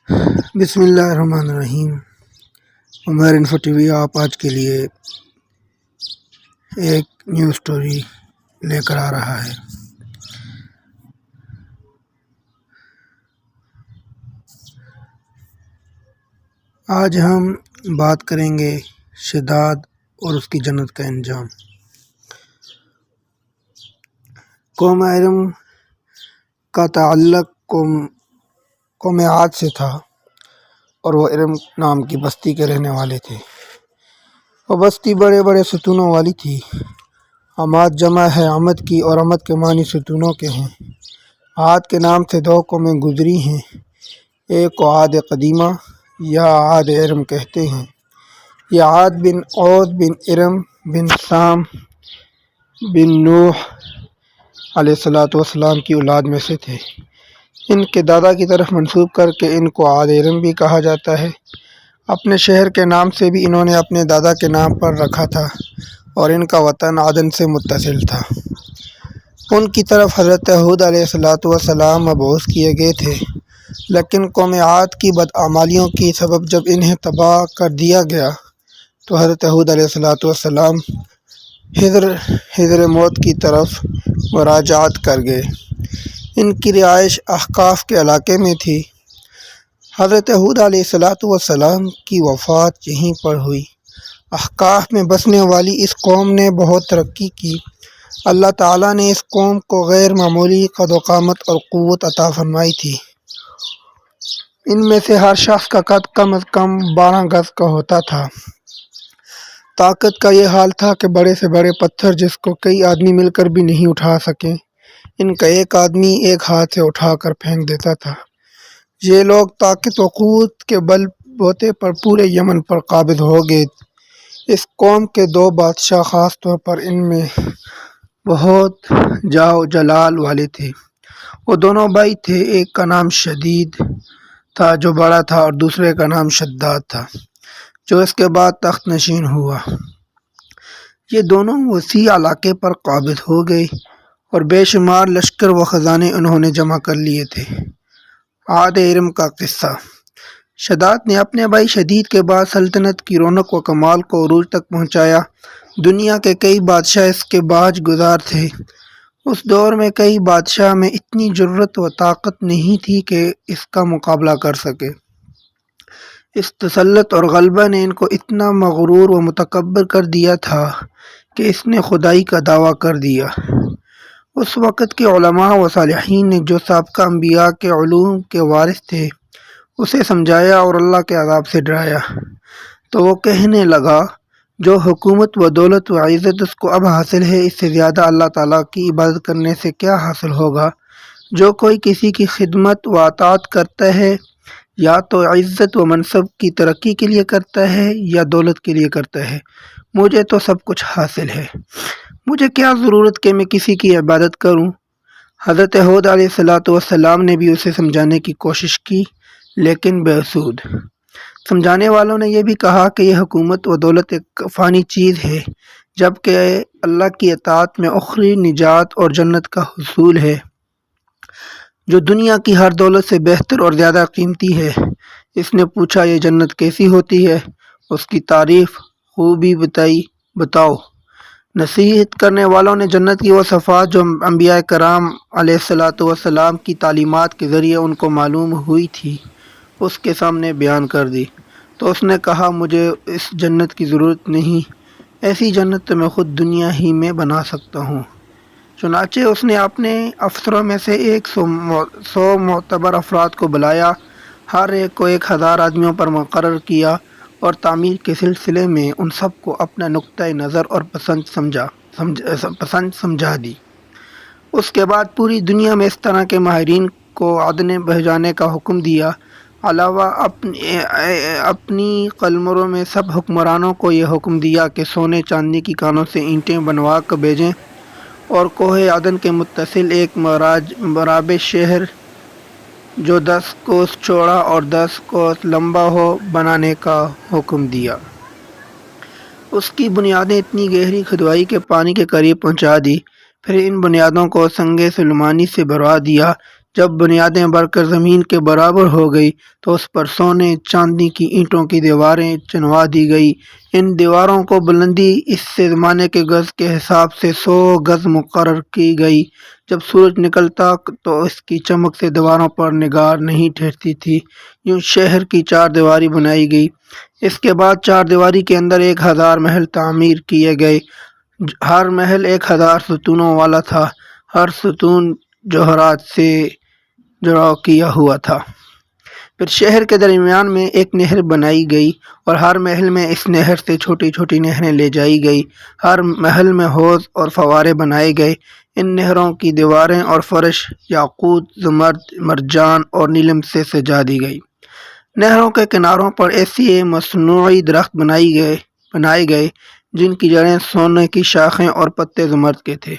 بسم اللہ الرحمن الرحیم۔ عمر انفو ٹی وی آپ آج کے لیے ایک نیو سٹوری لے کر آ رہا ہے۔ آج ہم بات کریں گے شداد اور اس کی جنت کا انجام۔ قوم ارم کا تعلق قوم عاد سے تھا اور وہ ارم نام کی بستی کے رہنے والے تھے۔ وہ بستی بڑے بڑے ستونوں والی تھی۔ عماد جمع ہے عمد کی اور عمد کے معنی ستونوں کے ہیں۔ عاد کے نام سے دو قومیں گزری ہیں، ایک کو عاد قدیمہ یا عاد ارم کہتے ہیں۔ یہ عاد بن عود بن ارم بن سام بن نوح علیہ السلام کی اولاد میں سے تھے۔ ان کے دادا کی طرف منسوب کر کے ان کو عاد ارم بھی کہا جاتا ہے۔ اپنے شہر کے نام سے بھی انہوں نے اپنے دادا کے نام پر رکھا تھا اور ان کا وطن عدن سے متصل تھا۔ ان کی طرف حضرت ہود علیہ السلام مبعوث کیے گئے تھے، لیکن قوم عاد کی بدعمالیوں کی سبب جب انہیں تباہ کر دیا گیا تو حضرت ہود علیہ السلام حضر موت کی طرف مراجعت کر گئے۔ ان کی رہائش احقاف کے علاقے میں تھی۔ حضرت ہود علیہ السلام کی وفات یہیں پر ہوئی۔ احقاف میں بسنے والی اس قوم نے بہت ترقی کی۔ اللہ تعالیٰ نے اس قوم کو غیر معمولی قد و قامت اور قوت عطا فرمائی تھی۔ ان میں سے ہر شخص کا قد کم از کم 12 گز کا ہوتا تھا۔ طاقت کا یہ حال تھا کہ بڑے سے بڑے پتھر جس کو کئی آدمی مل کر بھی نہیں اٹھا سکے، ان کا ایک آدمی ایک ہاتھ سے اٹھا کر پھینک دیتا تھا۔ یہ لوگ طاقت و قوت کے بل بوتے پر پورے یمن پر قابض ہو گئے۔ اس قوم کے دو بادشاہ خاص طور پر ان میں بہت جاہ و جلال والے تھے۔ وہ دونوں بھائی تھے، ایک کا نام شدید تھا جو بڑا تھا اور دوسرے کا نام شداد تھا جو اس کے بعد تخت نشین ہوا۔ یہ دونوں وسیع علاقے پر قابض ہو گئے اور بے شمار لشکر و خزانے انہوں نے جمع کر لیے تھے۔ عاد ارم کا قصہ۔ شداد نے اپنے بھائی شدید کے بعد سلطنت کی رونق و کمال کو عروج تک پہنچایا۔ دنیا کے کئی بادشاہ اس کے باج گزار تھے۔ اس دور میں کئی بادشاہ میں اتنی جرأت و طاقت نہیں تھی کہ اس کا مقابلہ کر سکے۔ اس تسلط اور غلبہ نے ان کو اتنا مغرور و متکبر کر دیا تھا کہ اس نے خدائی کا دعویٰ کر دیا۔ اس وقت کے علماء و صالحین نے جو سابقہ انبیاء کے علوم کے وارث تھے اسے سمجھایا اور اللہ کے عذاب سے ڈرایا، تو وہ کہنے لگا جو حکومت و دولت و عزت اس کو اب حاصل ہے، اس سے زیادہ اللہ تعالیٰ کی عبادت کرنے سے کیا حاصل ہوگا؟ جو کوئی کسی کی خدمت و اطاعت کرتا ہے یا تو عزت و منصب کی ترقی کے لیے کرتا ہے یا دولت کے لیے کرتا ہے، مجھے تو سب کچھ حاصل ہے، مجھے کیا ضرورت کہ میں کسی کی عبادت کروں؟ حضرت ہود علیہ السلام نے بھی اسے سمجھانے کی کوشش کی لیکن بے سود۔ سمجھانے والوں نے یہ بھی کہا کہ یہ حکومت و دولت ایک فانی چیز ہے، جبکہ اللہ کی اطاعت میں اخری نجات اور جنت کا حصول ہے، جو دنیا کی ہر دولت سے بہتر اور زیادہ قیمتی ہے۔ اس نے پوچھا یہ جنت کیسی ہوتی ہے؟ اس کی تعریف خوبی بتاؤ۔ نصیحت کرنے والوں نے جنت کی وہ صفات جو انبیاء کرام علیہ السلام کی تعلیمات کے ذریعے ان کو معلوم ہوئی تھی اس کے سامنے بیان کر دی، تو اس نے کہا مجھے اس جنت کی ضرورت نہیں، ایسی جنت تو میں خود دنیا ہی میں بنا سکتا ہوں۔ چنانچہ اس نے اپنے افسروں میں سے 100 معتبر افراد کو بلایا، ہر ایک کو 1000 آدمیوں پر مقرر کیا اور تعمیر کے سلسلے میں ان سب کو اپنا نقطۂ نظر اور پسند سمجھا دی۔ اس کے بعد پوری دنیا میں اس طرح کے ماہرین کو عدن بھیجانے کا حکم دیا۔ علاوہ اپنی قلمروں میں سب حکمرانوں کو یہ حکم دیا کہ سونے چاندی کی کانوں سے اینٹیں بنوا کر بھیجیں اور کوہ عدن کے متصل ایک مرابع شہر جو 10 کوس چوڑا اور 10 کوس لمبا ہو بنانے کا حکم دیا۔ اس کی بنیادیں اتنی گہری کھدوائی کہ پانی کے قریب پہنچا دی، پھر ان بنیادوں کو سنگ سلیمانی سے بھروا دیا جب بنیادیں بڑھ کر زمین کے برابر ہو گئی تو اس پر سونے چاندی کی اینٹوں کی دیواریں چنوا دی گئی۔ ان دیواروں کو بلندی اس سے زمانے کے گز کے حساب سے 100 گز مقرر کی گئی۔ جب سورج نکلتا تو اس کی چمک سے دیواروں پر نگار نہیں ٹھہرتی تھی۔ یوں شہر کی 4 دیواری بنائی گئی۔ اس کے بعد 4 دیواری کے اندر 1000 محل تعمیر کیے گئے۔ ہر محل 1000 ستونوں والا تھا۔ ہر ستون جوہرات سے جڑاؤ کیا ہوا تھا۔ پھر شہر کے درمیان میں ایک نہر بنائی گئی اور ہر محل میں اس نہر سے چھوٹی چھوٹی نہریں لے جائی گئی۔ ہر محل میں حوض اور فوارے بنائے گئے۔ ان نہروں کی دیواریں اور فرش یاقوت، زمرد، مرجان اور نیلم سے سجا دی گئی۔ نہروں کے کناروں پر ایسے مصنوعی درخت بنائے گئے جن کی جڑیں سونے کی شاخیں اور پتے زمرد کے تھے۔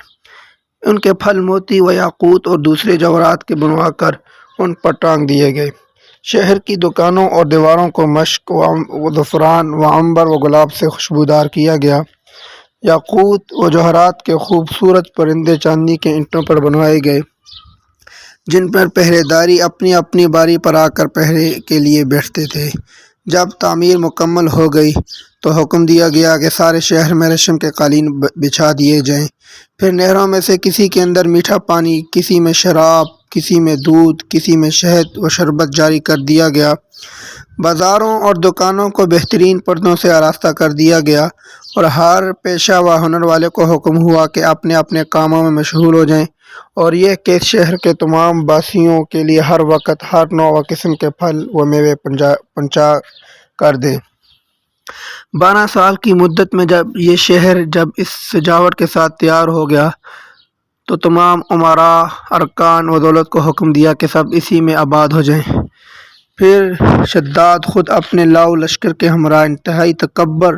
ان کے پھل موتی و یاقوت اور دوسرے جواہرات کے بنوا کر ان پر ٹانگ دیے گئے۔ شہر کی دکانوں اور دیواروں کو مشک و زعفران و عنبر و گلاب سے خوشبودار کیا گیا۔ یاقوت و جواہرات کے خوبصورت پرندے چاندی کے اینٹوں پر بنوائے گئے جن پر پہرے داری اپنی اپنی باری پر آ کر پہرے کے لیے بیٹھتے تھے۔ جب تعمیر مکمل ہو گئی تو حکم دیا گیا کہ سارے شہر میں ریشم کے قالین بچھا دیے جائیں۔ پھر نہروں میں سے کسی کے اندر میٹھا پانی، کسی میں شراب، کسی میں دودھ، کسی میں شہد و شربت جاری کر دیا گیا۔ بازاروں اور دکانوں کو بہترین پردوں سے آراستہ کر دیا گیا اور ہر پیشہ و ہنر والے کو حکم ہوا کہ اپنے اپنے کاموں میں مشغول ہو جائیں، اور یہ کہ شہر کے تمام باسیوں کے لیے ہر وقت ہر نوع و قسم کے پھل و میوے پہنچا کر دیں۔ 12 سال کی مدت میں جب یہ شہر اس سجاوٹ کے ساتھ تیار ہو گیا تو تمام امراء، ارکان و دولت کو حکم دیا کہ سب اسی میں آباد ہو جائیں۔ پھر شداد خود اپنے لاؤ لشکر کے ہمراہ انتہائی تکبر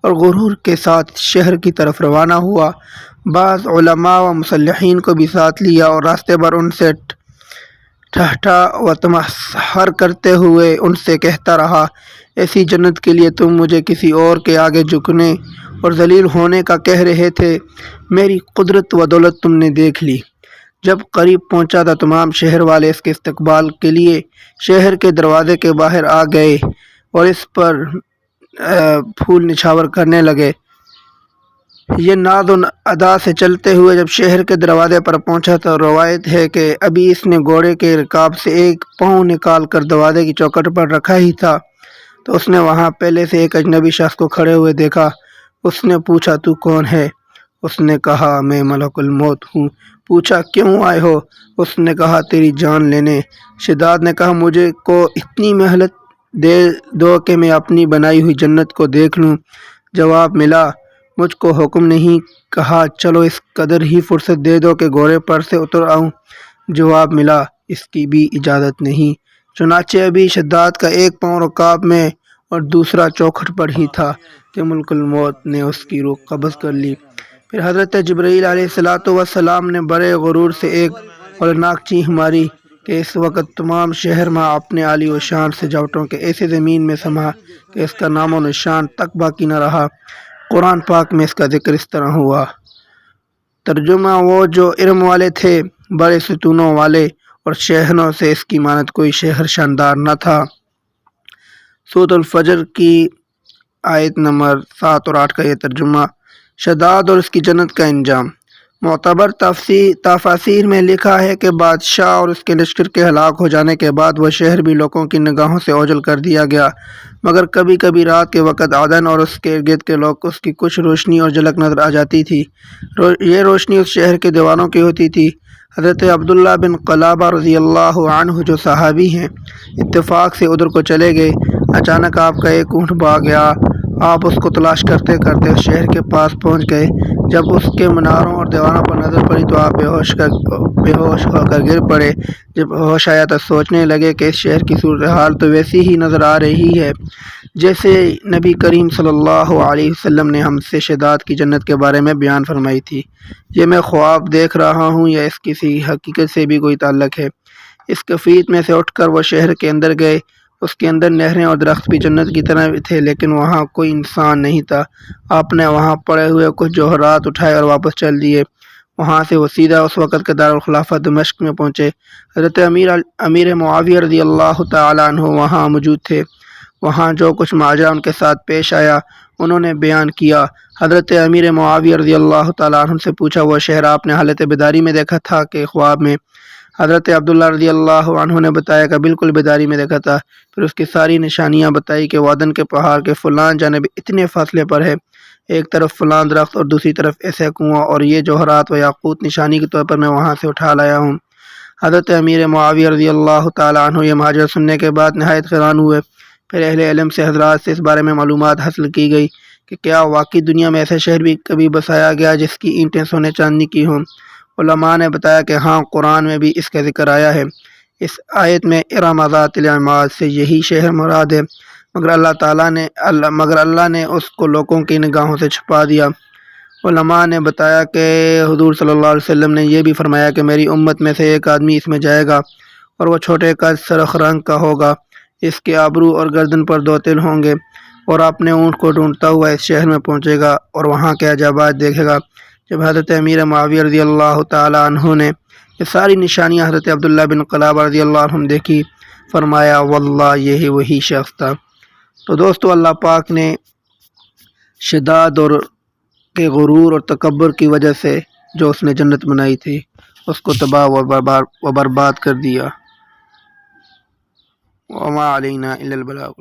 اور غرور کے ساتھ شہر کی طرف روانہ ہوا۔ بعض علماء و مصلحین کو بھی ساتھ لیا اور راستے پر ان سے ٹھٹھا و تمسخر کرتے ہوئے ان سے کہتا رہا، ایسی جنت کے لیے تم مجھے کسی اور کے آگے جھکنے اور ذلیل ہونے کا کہہ رہے تھے، میری قدرت و دولت تم نے دیکھ لی۔ جب قریب پہنچا تو تمام شہر والے اس کے استقبال کے لیے شہر کے دروازے کے باہر آ گئے اور اس پر پھول نچھاور کرنے لگے۔ یہ ناز و ادا سے چلتے ہوئے جب شہر کے دروازے پر پہنچا تو روایت ہے کہ ابھی اس نے گھوڑے کے رکاب سے ایک پاؤں نکال کر دروازے کی چوکھٹ پر رکھا ہی تھا تو اس نے وہاں پہلے سے ایک اجنبی شخص کو کھڑے ہوئے دیکھا۔ اس نے پوچھا، تو کون ہے؟ اس نے کہا، میں ملک الموت ہوں۔ پوچھا، کیوں آئے ہو؟ اس نے کہا، تیری جان لینے۔ شداد نے کہا، مجھے کو اتنی مہلت دے دو کہ میں اپنی بنائی ہوئی جنت کو دیکھ لوں۔ جواب ملا، مجھ کو حکم نہیں۔ کہا، چلو اس قدر ہی فرصت دے دو کہ گھوڑے پر سے اتر آؤں۔ جواب ملا، اس کی بھی اجازت نہیں۔ چنانچہ ابھی شداد کا ایک پاؤں رکاب میں اور دوسرا چوکھٹ پر ہی تھا کہ ملک الموت نے اس کی روح قبض کر لی۔ پھر حضرت جبرائیل علیہ السلام نے بڑے غرور سے ایک ہولناک چیخ ماری کہ اس وقت تمام شہر میں اپنے عالی و شان سجاوٹوں کے ایسے زمین میں سما کہ اس کا نام و نشان تک باقی نہ رہا۔ قرآن پاک میں اس کا ذکر اس طرح ہوا۔ ترجمہ، وہ جو ارم والے تھے، بڑے ستونوں والے، اور شہروں سے اس کی مانند کوئی شہر شاندار نہ تھا۔ سورۃ الفجر کی آیت نمبر 7 اور 8 کا یہ ترجمہ۔ شداد اور اس کی جنت کا انجام۔ معتبر تفاسیر میں لکھا ہے کہ بادشاہ اور اس کے لشکر کے ہلاک ہو جانے کے بعد وہ شہر بھی لوگوں کی نگاہوں سے اوجھل کر دیا گیا، مگر کبھی کبھی رات کے وقت عدن اور اس کے ارد کے لوگ اس کی کچھ روشنی اور جھلک نظر آ جاتی تھی۔ یہ روشنی اس شہر کے دیواروں کی ہوتی تھی۔ حضرت عبداللہ بن قلابہ رضی اللہ عنہ جو صحابی ہیں، اتفاق سے ادھر کو چلے گئے۔ اچانک آپ کا ایک اونٹ بھاگ گیا۔ آپ اس کو تلاش کرتے کرتے اس شہر کے پاس پہنچ گئے۔ جب اس کے مناروں اور دیواروں پر نظر پڑی تو آپ بے ہوش ہو کر گر پڑے۔ جب ہوش آیا تو سوچنے لگے کہ اس شہر کی صورتحال تو ویسی ہی نظر آ رہی ہے جیسے نبی کریم صلی اللہ علیہ وسلم نے ہم سے شداد کی جنت کے بارے میں بیان فرمائی تھی۔ یہ میں خواب دیکھ رہا ہوں یا اس کسی حقیقت سے بھی کوئی تعلق ہے؟ اس کفیت میں سے اٹھ کر وہ شہر کے اندر گئے۔ اس کے اندر نہریں اور درخت بھی جنت کی طرح تھے، لیکن وہاں کوئی انسان نہیں تھا۔ آپ نے وہاں پڑے ہوئے کچھ جوہرات اٹھائے اور واپس چل دیے۔ وہاں سے وہ سیدھا اس وقت کے دارالخلافہ دمشق میں پہنچے۔ حضرت امیر معاویہ رضی اللہ تعالیٰ عنہ وہاں موجود تھے۔ وہاں جو کچھ ماجرا ان کے ساتھ پیش آیا انہوں نے بیان کیا۔ حضرت امیر معاویہ رضی اللہ تعالیٰ عنہ سے پوچھا، وہ شہر آپ نے حالت بیداری میں دیکھا تھا کہ خواب میں؟ حضرت عبداللہ رضی اللہ عنہ نے بتایا کہ بالکل بیداری میں دیکھا تھا۔ پھر اس کی ساری نشانیاں بتائی کہ وادن کے پہاڑ کے فلان جانب اتنے فاصلے پر ہے، ایک طرف فلان درخت اور دوسری طرف ایسے کنواں، اور یہ جوہرات و یاقوت نشانی کے طور پر میں وہاں سے اٹھا لایا ہوں۔ حضرت امیر معاویہ رضی اللہ تعالیٰ عنہ یہ ماجرا سننے کے بعد نہایت حیران ہوئے۔ پھر اہل علم سے حضرات سے اس بارے میں معلومات حاصل کی گئی کہ کیا واقعی دنیا میں ایسا شہر بھی کبھی بسایا گیا جس کی اینٹیں سونے چاندی کی ہوں؟ علماء نے بتایا کہ ہاں، قرآن میں بھی اس کا ذکر آیا ہے۔ اس آیت میں ارم ذات العماد سے یہی شہر مراد ہے، مگر اللہ نے اس کو لوگوں کی نگاہوں سے چھپا دیا۔ علماء نے بتایا کہ حضور صلی اللہ علیہ وسلم نے یہ بھی فرمایا کہ میری امت میں سے ایک آدمی اس میں جائے گا اور وہ چھوٹے قد سرخ رنگ کا ہوگا، اس کے ابرو اور گردن پر 2 تل ہوں گے، اور اپنے اونٹ کو ڈھونڈتا ہوا اس شہر میں پہنچے گا اور وہاں کے عجائبات دیکھے گا۔ جب حضرت امیر معاویہ رضی اللہ تعالیٰ عنہ نے یہ ساری نشانیاں حضرت عبداللہ بن قلابہ رضی اللہ عنہ دیکھی، فرمایا واللہ یہی وہی شخص تھا۔ تو دوستو، اللہ پاک نے شداد اور کے غرور اور تکبر کی وجہ سے جو اس نے جنت بنائی تھی اس کو تباہ و برباد کر دیا۔ وما علینا الا البلاغ۔